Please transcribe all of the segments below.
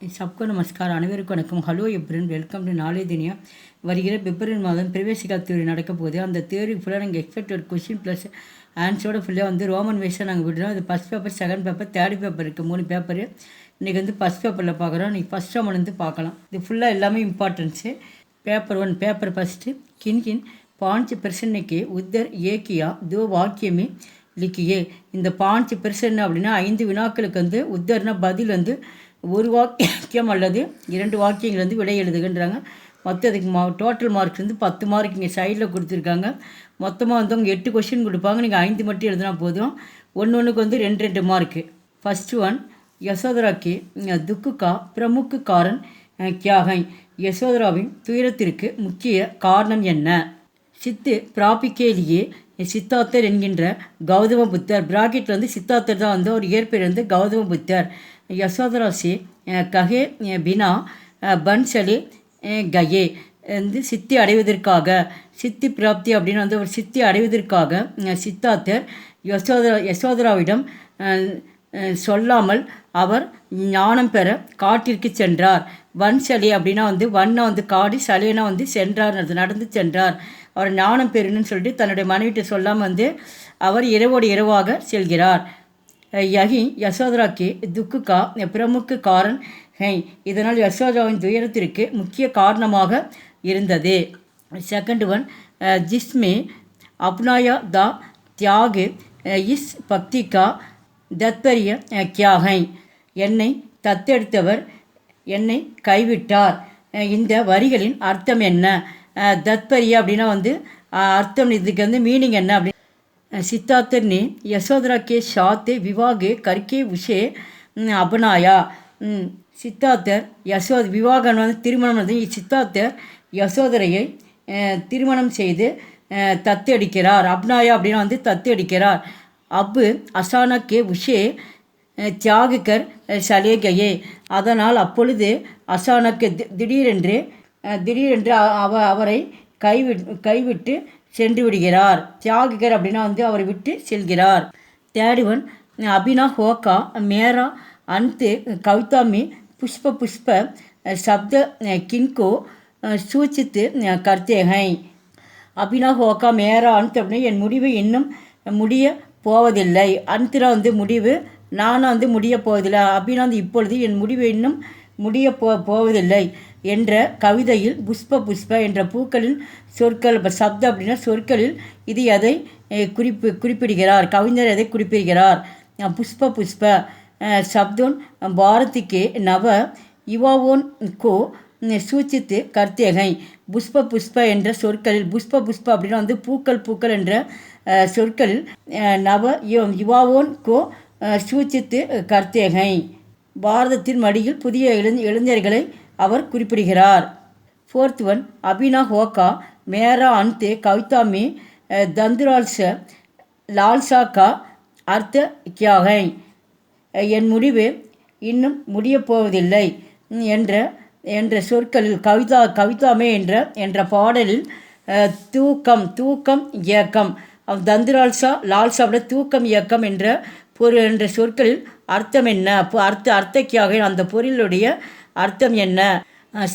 सबको नमस्कार அனைவருக்கும் வணக்கம். ஹலோ எப்ரின் வெல்கம் டு நாளை தினியா. வருகிற பிப்ரவரி மாதம் பிரவேசிக்கா தியரி நடக்க போகுது. அந்த தியரி ஃபுல்லாக நாங்கள் எக்ஸ்பெக்டட் கொஸ்டின் ப்ளஸ் ஆன்சரோட ஃபுல்லாக வந்து ரோமன் வைஸாக நாங்கள் விடுறோம். அது first paper, second paper, third paper இருக்குது. 3 பேப்பர். இன்றைக்கி வந்து ஃபஸ்ட் பேப்பரில் பார்க்குறோம். இன்றைக்கி ஃபஸ்ட் ரோமன் வந்து பார்க்கலாம். இது ஃபுல்லாக எல்லாமே இம்பார்ட்டன்ஸு. पेपर 1 पेपर फर्स्ट किन किन 5 प्रश्न के उत्तर ये किया 2 वाक्य में लिखिए. இந்த 5 பிரச்சனை அப்படின்னா 5 வினாக்களுக்கு வந்து உத்தர்னா பதில் வந்து ஒரு வாக்கியம் அல்லது 2 வாக்கியங்கள் வந்து விடை எழுதுகின்றாங்க. மொத்தத்துக்கு டோட்டல் மார்க்ஸ் வந்து 10 மார்க் இங்கே சைடில் கொடுத்துருக்காங்க. மொத்தமாக வந்து அவங்க 8 கொஷின் கொடுப்பாங்க. நீங்கள் 5 மட்டும் எழுதினா போதும். ஒன்றுக்கு வந்து 2 மார்க்கு. फर्स्ट वन यशोधरा के दुख का प्रमुख कारण क्या है. யசோதராவின் துயரத்திற்கு முக்கிய காரணம் என்ன. சித்து பிராபிக்கேலியே சித்தார்த்தர் என்கின்ற கௌதம புத்தர், பிராக்கெட்டில் வந்து சித்தார்த்தர் தான் வந்து ஒரு இயற்பெயர் வந்து கௌதம புத்தர். யசோதரா சே கஹே பினா பன்சலே கயே வந்து சித்தி அடைவதற்காக, சித்தி பிராப்தி அப்படின்னு வந்து ஒரு சித்தி அடைவதற்காக சித்தார்த்தர் யசோதராவிடம் சொல்லாமல் அவர் ஞானம் பெற காட்டிற்கு சென்றார். வன்சலி அப்படின்னா வந்து வண்ணை வந்து காடி, சலியனா வந்து சென்றார், நடந்து சென்றார். அவர் ஞானம் பெறணும்னு சொல்லிட்டு தன்னுடைய மனைவிட்ட சொல்லாமல் வந்து அவர் இரவோடு இரவாக செல்கிறார். யஹி யசோதராக்கு துக்குக்கா பிரமுக காரன் ஹை, இதனால் யசோதராவின் துயரத்திற்கு முக்கிய காரணமாக இருந்தது. செகண்ட் ஒன் ஜிஸ்மே அப்னாயா த தியாகு இஸ் பக்திகா தத்பரிய கியாகை, என்னை தத்தெடுத்தவர் என்னை கைவிட்டார். இந்த வரிகளின் அர்த்தம் என்ன. தத்பரிய அப்படின்னா வந்து அர்த்தம், இதுக்கு வந்து மீனிங் என்ன அப்படி. சித்தார்த்தர் ने यशोधरा के साथ विवाह करके उसे अपनाया. சித்தார்த்தர் விவாகம் வந்து திருமணம் வந்து சித்தார்த்தர் யசோதரையை திருமணம் செய்து தத்தெடுக்கிறார். அப்னாயா அப்படின்னா வந்து தத்தெடுக்கிறார். அப்பு அசானக்கே உஷே தியாகுக்கர் சலேகையே, அதனால் அப்பொழுது அசானக்கு திடீரென்று அவரை கைவிட்டு சென்று விடுகிறார். தியாகுக்கர் அப்படின்னா வந்து அவரை விட்டு செல்கிறார். தேர்ட் ஒன் அபினா ஹோக்கா மேரா அன்த் கவிதாமி புஷ்ப புஷ்ப சப்த கின்கோ சூச்சித்து கர்த்தேகை. அபினா ஹோக்கா மேரா அன்த் அப்படின்னா என் முடிவு இன்னும் முடிய போவதில்லை. அன்திரா வந்து முடிவு, நானும் வந்து முடிய போவதில்லை. அப்படின்னா வந்து இப்பொழுது என் முடிவு இன்னும் முடிய போவதில்லை என்ற கவிதையில் புஷ்ப புஷ்ப என்ற பூக்களின் சொற்கள், சப்த அப்படின்னா சொற்களில் இது எதை குறிப்பிடுகிறார், கவிஞர் எதை குறிப்பிடுகிறார். புஷ்ப புஷ்ப சப்தோன் பாரதிக்கு நவ யுவாவோன் கோ சூச்சித்து கர்த்தேகை. புஷ்ப புஷ்ப என்ற சொற்களில், புஷ்ப புஷ்ப அப்படின்னா வந்து பூக்கள் என்ற சொற்களில் நவ யுவாவோன் கோ சூச்சித்து கர்த்தேகை, பாரதத்தின் மடியில் புதிய இளைஞர்களை அவர் குறிப்பிடுகிறார். ஃபோர்த் ஒன் அபினா ஹோக்கா மேரா அன்தே கவிதாமி தந்துரால்ச லால்சா கா அர்த்த கியாகை, என் முடிவு இன்னும் முடியப் போவதில்லை என்ற சொற்களில் கவிதாமே என்ற பாடலில் தூக்கம் இயக்கம், தந்துரால்சா லால்சாவோட தூக்கம் இயக்கம் என்ற சொற்களில் அர்த்தம் என்ன, அர்த்தக்கியாக அந்த பொருளுடைய அர்த்தம் என்ன.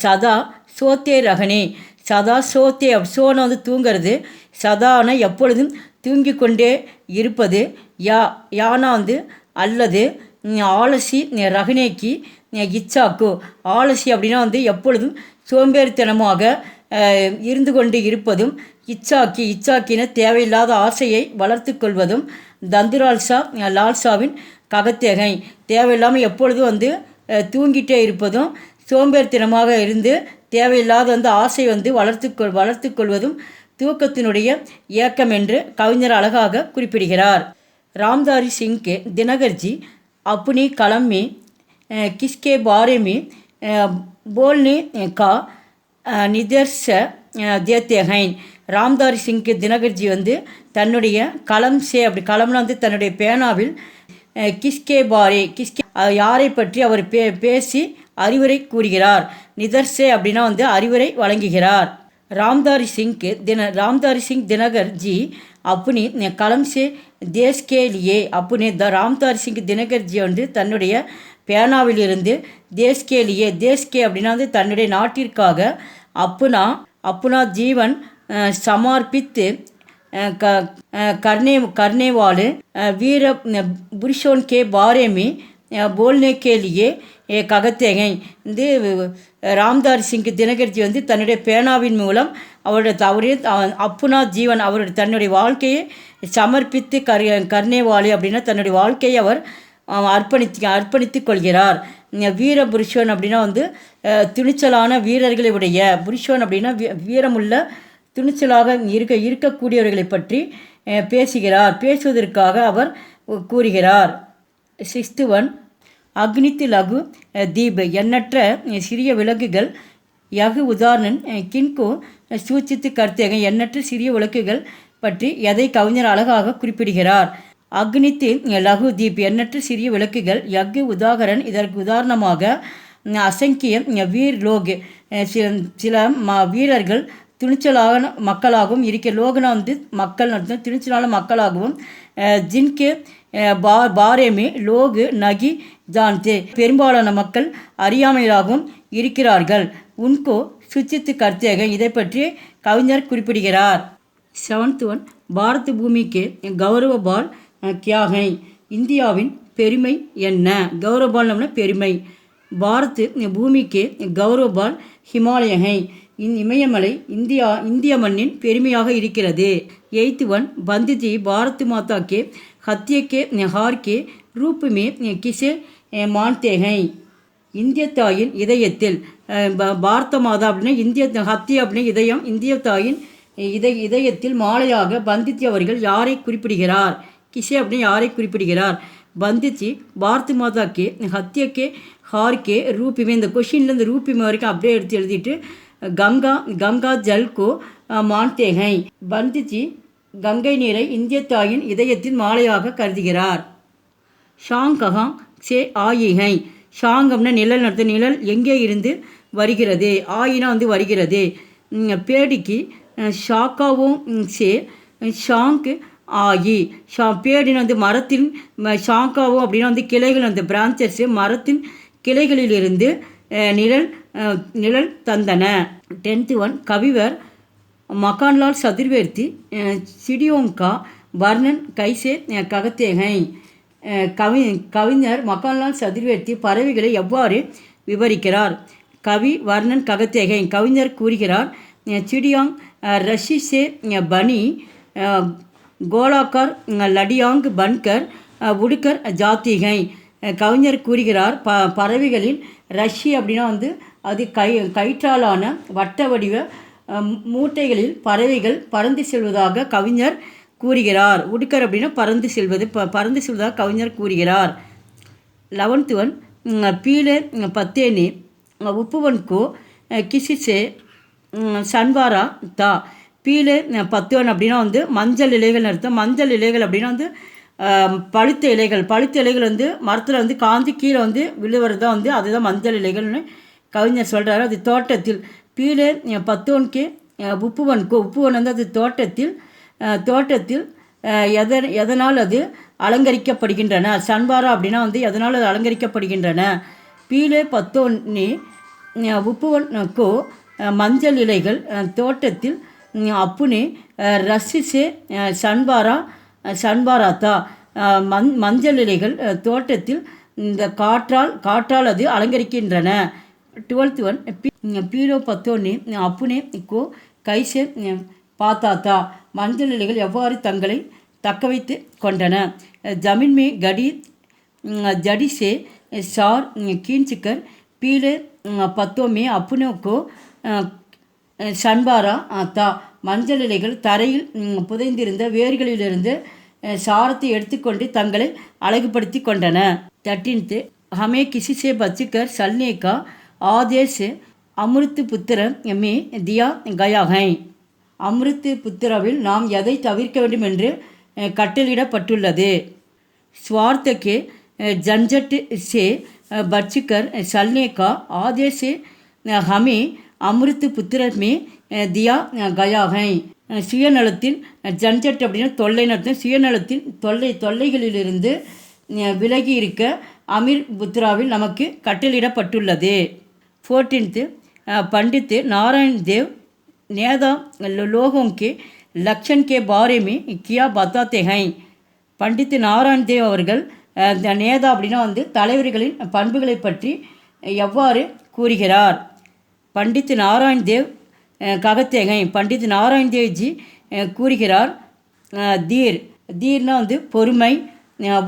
சதா சோத்தே ரகனே, சதா சோத்தே சோனை வந்து தூங்கிறது, சதான எப்பொழுதும் தூங்கி கொண்டே இருப்பது, யானா வந்து அல்லது ஆலசி ரகனேக்கி இச்சாக்கு, ஆலசி அப்படின்னா வந்து எப்பொழுதும் சோம்பேறித்தனமாக இருந்து கொண்டு இருப்பதும், இச்சாக்கின தேவையில்லாத ஆசையை வளர்த்து கொள்வதும், லால்சாவின் ககத்தேகை தேவையில்லாமல் எப்பொழுதும் வந்து தூங்கிட்டே இருப்பதும், சோம்பேறித்தனமாக இருந்து தேவையில்லாத வந்து ஆசை வந்து வளர்த்து கொள்வதும் தூக்கத்தினுடைய இயக்கம் என்று கவிஞர் அழகாக குறிப்பிடுகிறார். ராம்தாரி சிங் தினகர்ஜி अपनी कलम में किसके बारे में बोलने का निर्देश देते हैं. ராம்தாரி சிங் தினகர்ஜி வந்து தன்னுடைய கலம்னா வந்து தன்னுடைய பேனாவில் கிஸ்கே பாரே யாரை பற்றி அவர் பேசி அறிவுரை கூறுகிறார். நிதர்சே அப்படின்னா வந்து அறிவுரை வழங்குகிறார். रामधारी सिंह दिनकर जी अपनी कलम से देश के लिए अपने रामधारी सिंह दिनकर जी வந்து தன்னுடைய பேனாவிலிருந்து தேஸ்கேலியே, தேஸ்கே அப்படின்னா வந்து தன்னுடைய நாட்டிற்காக அப்புனா அப்புனா ஜீவன் சமார்ப்பித்து करने वाले वीर புருஷோன் கே பாரேமி போல்னே கேலியே ககத்தேகை வந்து ராம்தார் சிங் தினகர்ஜி வந்து தன்னுடைய பேனாவின் மூலம் அவருடைய அப்புனா ஜீவன் அவருடைய தன்னுடைய வாழ்க்கையை சமர்ப்பித்து கர்னேவாலி அப்படின்னா தன்னுடைய வாழ்க்கையை அவர் அர்ப்பணித்து கொள்கிறார். வீர புருஷன் அப்படின்னா வந்து துணிச்சலான வீரர்களுடைய புருஷன் அப்படின்னா வீரமுள்ள துணிச்சலாக இருக்கக்கூடியவர்களை பற்றி பேசுவதற்காக அவர் கூறுகிறார். 6th one அக்னித்து லகு தீப் எண்ணற்ற சிறிய விளக்குகள் யகு உதாரணன் கின்கோ சூச்சித்து கர்த்தேக எண்ணற்ற சிறிய விளக்குகள் பற்றி எதை கவிஞர் அழகாக குறிப்பிடுகிறார். அக்னித்து லகு தீப் எண்ணற்ற சிறிய விளக்குகள் யகு உதாகரன் இதற்கு உதாரணமாக அசங்கிய வீர் லோக் சில வீரர்கள் துணிச்சலான மக்களாகவும் லோகனா வந்து மக்கள் நடத்தும் துணிச்சலான மக்களாகவும் ஜின்கே பாரேமே லோகு நகி ஜான்தே பெரும்பாலான மக்கள் அறியாமையிலாகவும் இருக்கிறார்கள். உன்கோ சுச்சித்து கர்த்தேக இதை பற்றி கவிஞர் குறிப்பிடுகிறார். 7th one பாரத் பூமிக்கு கௌரவபால் கியாகை இந்தியாவின் பெருமை என்ன? கௌரவபால்னா பெருமை. பாரத் பூமிக்கு கௌரவபால் ஹிமாலயகை இமயமலை இந்திய மண்ணின் பெருமையாக இருக்கிறது. 8th one பந்திஜி பாரத் மாதா கே ஹத்திய கே ஹார் கே ரூப் மே கிசே மான்தேகை இந்திய தாயின் இதயத்தில் பாரத மாதா அப்படின்னா இந்திய ஹத்திய அப்படின்னா இதயம் இந்திய தாயின் இதயத்தில் மாலையாக பந்திஜி அவர்கள் யாரை குறிப்பிடுகிறார்? கிசே அப்படின்னு யாரை குறிப்பிடுகிறார்? பந்திஜி பாரத் மாதா கே ஹத்திய கே ஹார் கே ரூபிமே இந்த கொஷினில் இந்த ரூபிமே வரைக்கும் அப்படியே எடுத்து எழுதிட்டு கங்கா ஜல்கோ மான்தேகை பந்திஜி கங்கை நீரை இந்திய தாயின் இதயத்தின் மாலையாக கருதுகிறார். ஷாங் கஹாங் சே ஆயிகை ஷாங் அப்படின்னா நிழல் நடத்த நிழல் எங்கே இருந்து வருகிறது? ஆயினா வந்து வருகிறது. பேடிக்கு ஷாக்காவும் சே ஷாங்க் ஆகி பேடின்னு வந்து மரத்தின் ஷாங்காவும் அப்படின்னா வந்து கிளைகள் அந்த பிரான்ச்சஸ் மரத்தின் கிளைகளிலிருந்து நிழல் தந்தன. 10th one கவிவர் மகான்லால் சதுர்வேர்த்தி சிடியோங்கா வர்ணன் கைசே ககத்தேகை கவிஞர் மகான்லால் சதுர்வேர்த்தி பறவைகளை எவ்வாறு விவரிக்கிறார்? கவி வர்ணன் ககத்தேகை கவிஞர் கூறுகிறார். சிடியாங் ரஷிசே பனி கோலாக்கார் லடியாங் பன்கர் உடுக்கர் ஜாத்திகை கவிஞர் கூறுகிறார் பறவைகளின் ரஷ்ய அப்படின்னா வந்து அது கயிற்றாலான வட்ட வடிவ மூட்டைகளில் பறவைகள் பறந்து செல்வதாக கவிஞர் கூறுகிறார். உடுக்கர் அப்படின்னா பறந்து செல்வதாக கவிஞர் கூறுகிறார். 11th one பீலே பத்தேனி உப்புவன்கோ கிசிசே சன்வாரா தா பீலே பத்துவன் அப்படின்னா வந்து மஞ்சள் இலைகள் அர்த்தம். மஞ்சள் இலைகள் அப்படின்னா வந்து பழுத்த இலைகள் வந்து மரத்தில் வந்து காஞ்சி கீழே வந்து விழுவுறது தான் வந்து அதுதான் மஞ்சள் இலைகள்னு கவிஞர் சொல்கிறாரு. அது தோட்டத்தில் பீலே பத்துவனுக்கு உப்புவன் வந்து அது தோட்டத்தில் எதனால் அது அலங்கரிக்கப்படுகின்றன? சன்பாரா அப்படின்னா வந்து எதனால் அது அலங்கரிக்கப்படுகின்றன? பீலே பத்தோனி உப்புவனுக்கோ மஞ்சள் இலைகள் தோட்டத்தில் அப்புனே ரசிசே சன்பாராத்தா மஞ்சள் இலைகள் தோட்டத்தில் இந்த காற்றால் அது அலங்கரிக்கின்றன. 12th one பீரோ பத்தோனி அப்புனே கோ கைசே பாத்தாத்தா மஞ்சள் இலைகள் எவ்வாறு தங்களை தக்க வைத்து கொண்டன? ஜமீன்மே ஜடிசே சார் கீன்சிக்கர் பீலே பத்தோமே அப்புனே கோ சன்பாரா தா மஞ்சள் இலைகள் தரையில் புதைந்திருந்த வேர்களிலிருந்து சாரத்தை எடுத்துக்கொண்டு தங்களை அழகுபடுத்தி கொண்டன. 13th ஹமே கிசிசே பச்சுக்கர் சல்னேகா ஆதேஷ் அமிர்த் புத்திர மே தியா கயாகை அமிர்த் புத்திராவில் நாம் எதை தவிர்க்க வேண்டும் என்று கட்டளிடப்பட்டுள்ளது? ஸ்வார்த்தகே ஜன்ஜட் சே பச்சுக்கர் சல்னேகா ஆதேஷ் ஹமே அமிர்த் புத்திர மே தியா கயாகை சுயநலத்தின் ஜன்ஜட் அப்படின்னா தொல்லை நடத்தும். சுயநலத்தின் தொல்லைகளிலிருந்து விலகி இருக்க அமீர் புத்ராவில் நமக்கு கட்டளிடப்பட்டுள்ளது. 14th पंडित नारायण देव नेता लोगों के लक्षण के बारे में क्या बताते हैं. பண்டித் நாராயண் தேவ் அவர்கள் நேதா அப்படின்னா தலைவர்களின் பண்புகளை பற்றி எவ்வாறு கூறுகிறார். பண்டித் நாராயண் தேவ் ககத்தேகை பண்டித் நாராயண் தேவ்ஜி கூறுகிறார். தீர் தீர்னா பொறுமை,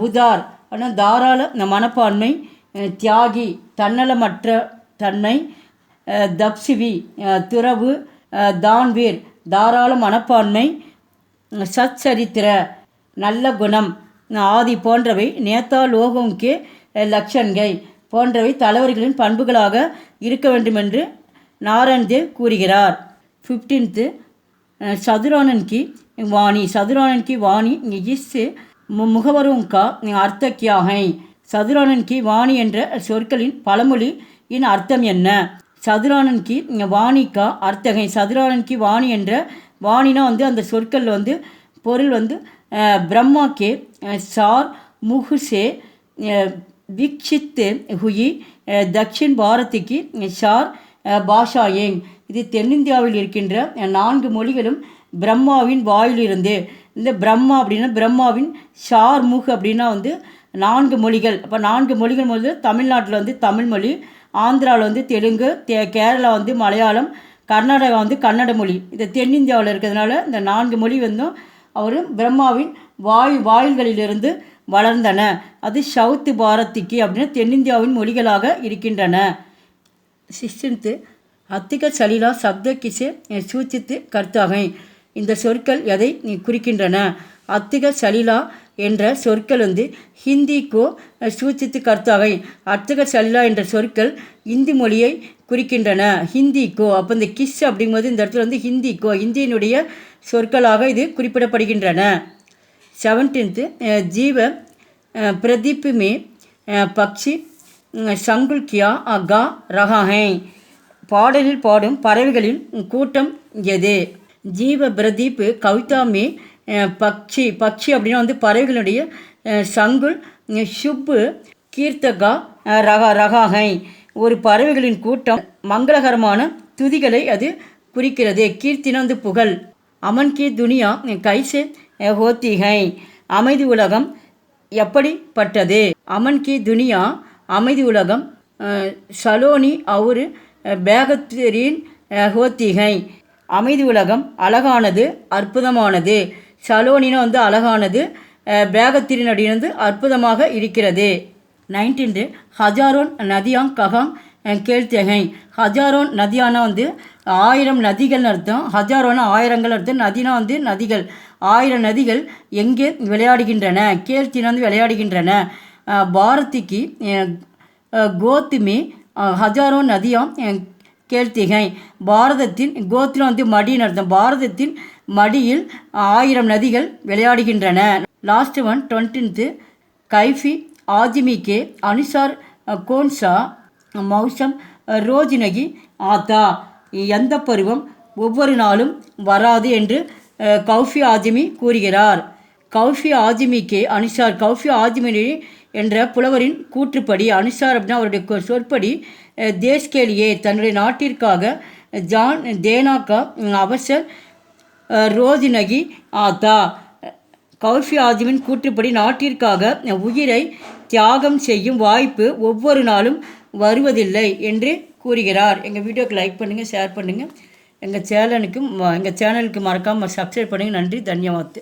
உதார் ஆனால் தாராள மனப்பான்மை, தியாகி தன்னலமற்ற தன்மை, தப்சிவி துறவு, தான்வீர் தாராள மனப்பான்மை, சச்சரித்திர நல்ல குணம், ஆதி போன்றவை நேதா லோகோங்கே லட்சண்கள் போன்றவை தலைவர்களின் பண்புகளாக இருக்க வேண்டுமென்று நாராயண் தேவ் கூறுகிறார். 15th சதுரானன் Ki Vani சதுரானன் Ki Vani is முகவரும் கா அர்த்த கியா ஹை. சதுரானன் கி வாணி என்ற சொற்களின் பழமொழியின் அர்த்தம் என்ன. சதுரானன் கி வாணி கா அர்த்தகை சதுரானன் கி வாணி என்ற வாணினா அந்த சொற்கள் பொருள் ब्रह्मा के चार मुख से विकसित हुई दक्षिण भारत की चार பாஷாயே. இது தென்னிந்தியாவில் இருக்கின்ற 4 மொழிகளும் பிரம்மாவின் வாயிலிருந்து. இந்த பிரம்மா அப்படின்னா பிரம்மாவின் ஷார் முக் அப்படின்னா 4 மொழிகள். அப்போ 4 மொழிகள் போது தமிழ்நாட்டில் தமிழ் மொழி, ஆந்திராவில் தெலுங்கு, கேரளா மலையாளம், கர்நாடகா கன்னட மொழி. இது தென்னிந்தியாவில் இருக்கிறதுனால இந்த 4 மொழி அவர் பிரம்மாவின் வாயில்களிலிருந்து வளர்ந்தன. அது சவுத் பாரத்திக்கு அப்படின்னா தென்னிந்தியாவின் மொழிகளாக இருக்கின்றன. 16th அத்திக சலீலா சப்த கிசே சூச்சித்து கர்த்தாகை. இந்த சொற்கள் எதை குறிக்கின்றன. அத்திக சலீலா என்ற சொற்கள் ஹிந்திக்கோ சூச்சித்து கர்த்தாகை. அத்திக சலீலா என்ற சொற்கள் இந்தி மொழியை குறிக்கின்றன. ஹிந்திக்கோ அப்போ இந்த கிஸ் அப்படிங்கும்போது இந்த இடத்துல ஹிந்திக்கோ இந்தியினுடைய சொற்களாக இது குறிப்பிடப்படுகின்றன. 17th ஜீவ பிரதீப் மே பக்ஷி சங்குல் கியா அகா ரஹாஹை. பாடலில் பாடும் பறவைகளின் கூட்டம் எது. ஜீவ பிரதீப் கவிதா மே பக்ஷி பக்ஷி அப்படின்னா பறவைகளுடைய சங்குல் சுப்பு கீர்த்தகா ரகாஹை. ஒரு பறவைகளின் கூட்டம் மங்களகரமான துதிகளை அது குறிக்கிறது. கீர்த்தினா புகழ். அமன் கி துனியா கைசே ஹோத்தி ஹை. அமைதி உலகம் எப்படிப்பட்டது. அமன் கி துனியா அமைதி உலகம் சலோனி அவுர் பேகத்ரீன் ஹோத்தி ஹை. அமைதி உலகம் அழகானது, அற்புதமானது. சலோனினா அழகானது, பேகத்திரின் அப்படின்னு அற்புதமாக இருக்கிறது. 19th ஹஜாரோன் நதியாங் ககாங் கேள்தேகை. ஹஜாரோன் நதியானா 1000 நதிகள் அர்த்தம். ஹஜாரோனா 1000கள் அர்த்தம். நதினா நதிகள். 1000 நதிகள் எங்கே விளையாடுகின்றன. கேள்த்தினா விளையாடுகின்றன. பாரதிக்கு கோத்துமே ஹஜாரோன் நதியாம் கேள்த்திகை. பாரதத்தின் கோத்தினா மடின்னு அர்த்தம். பாரதத்தின் மடியில் 1000 நதிகள் விளையாடுகின்றன. Last one 20th Kaifi ஆஜிமி K அனுசார் கோன்சா மௌசம் ரோஜினகி ஆத்தா. எந்த பருவம் ஒவ்வொரு நாளும் வராது என்று கௌஃபி ஆஜிமி கூறுகிறார். கௌஃபி ஆஜிமிக்கு அனுசார் கௌஃபி ஆஜிமி என்ற புலவரின் கூற்றுப்படி அனுசார் அப்படின்னா அவருடைய சொற்படி தேஷ்கேலியே தன்னுடைய நாட்டிற்காக ஜான் தேனாக்கா அவசர் ரோஜினகி ஆத்தா. கௌஃபி ஆஜிமின் கூற்றுப்படி நாட்டிற்காக உயிரை தியாகம் செய்யும் வாய்ப்பு ஒவ்வொரு நாளும் வருவதில்லை என்று கூறுகிறார். எங்கள் வீடியோக்கு லைக் பண்ணுங்கள், ஷேர் பண்ணுங்கள். எங்கள் சேனலுக்கு மறக்காமல் சப்ஸ்கிரைப் பண்ணுங்கள். நன்றி, தன்யவாத்.